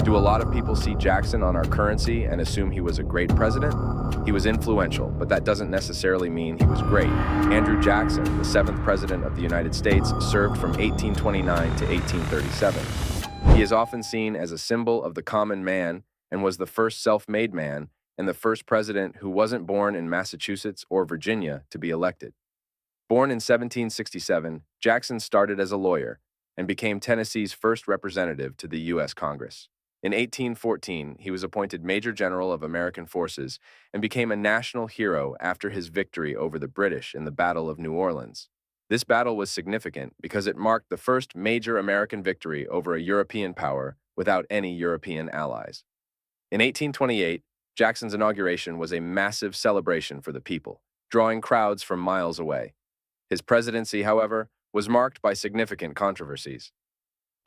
Do a lot of people see Jackson on our currency and assume he was a great president? He was influential, but that doesn't necessarily mean he was great. Andrew Jackson, the seventh president of the United States, served from 1829 to 1837. He is often seen as a symbol of the common man and was the first self-made man and the first president who wasn't born in Massachusetts or Virginia to be elected. Born in 1767, Jackson started as a lawyer and became Tennessee's first representative to the U.S. Congress. In 1814, he was appointed Major General of American forces and became a national hero after his victory over the British in the Battle of New Orleans. This battle was significant because it marked the first major American victory over a European power without any European allies. In 1828, Jackson's inauguration was a massive celebration for the people, drawing crowds from miles away. His presidency, however, was marked by significant controversies.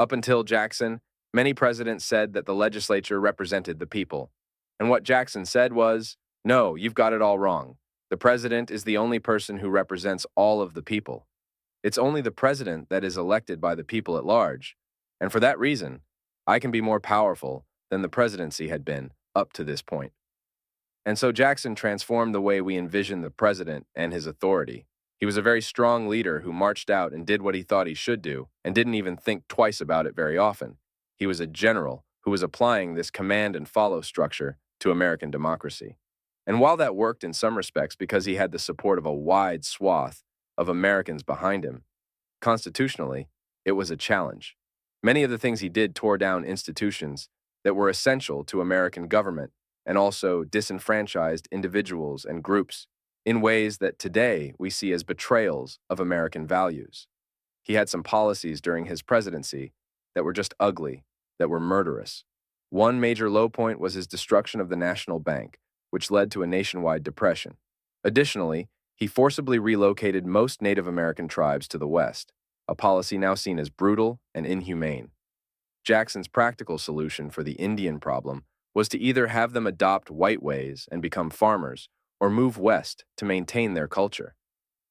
Up until Jackson, many presidents said that the legislature represented the people. And what Jackson said was, "No, you've got it all wrong. The president is the only person who represents all of the people. It's only the president that is elected by the people at large. And for that reason, I can be more powerful than the presidency had been up to this point." And so Jackson transformed the way we envision the president and his authority. He was a very strong leader who marched out and did what he thought he should do and didn't even think twice about it very often. He was a general who was applying this command and follow structure to American democracy. And while that worked in some respects because he had the support of a wide swath of Americans behind him, constitutionally, it was a challenge. Many of the things he did tore down institutions that were essential to American government and also disenfranchised individuals and groups in ways that today we see as betrayals of American values. He had some policies during his presidency that were just ugly, that were murderous. One major low point was his destruction of the National Bank, which led to a nationwide depression. Additionally, he forcibly relocated most Native American tribes to the West, a policy now seen as brutal and inhumane. Jackson's practical solution for the Indian problem was to either have them adopt white ways and become farmers, or move west to maintain their culture.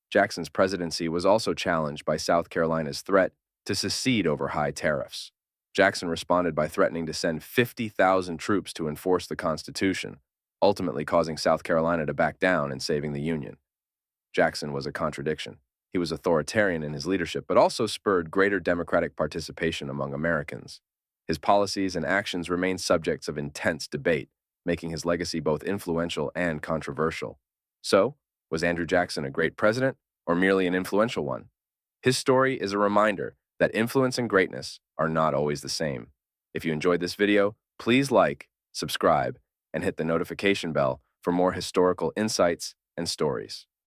Jackson's presidency was also challenged by South Carolina's threat to secede over high tariffs. Jackson responded by threatening to send 50,000 troops to enforce the Constitution, ultimately causing South Carolina to back down and saving the Union. Jackson was a contradiction. He was authoritarian in his leadership, but also spurred greater democratic participation among Americans. His policies and actions remain subjects of intense debate, making his legacy both influential and controversial. So, was Andrew Jackson a great president or merely an influential one? His story is a reminder that influence and greatness are not always the same. If you enjoyed this video, please like, subscribe, and hit the notification bell for more historical insights and stories.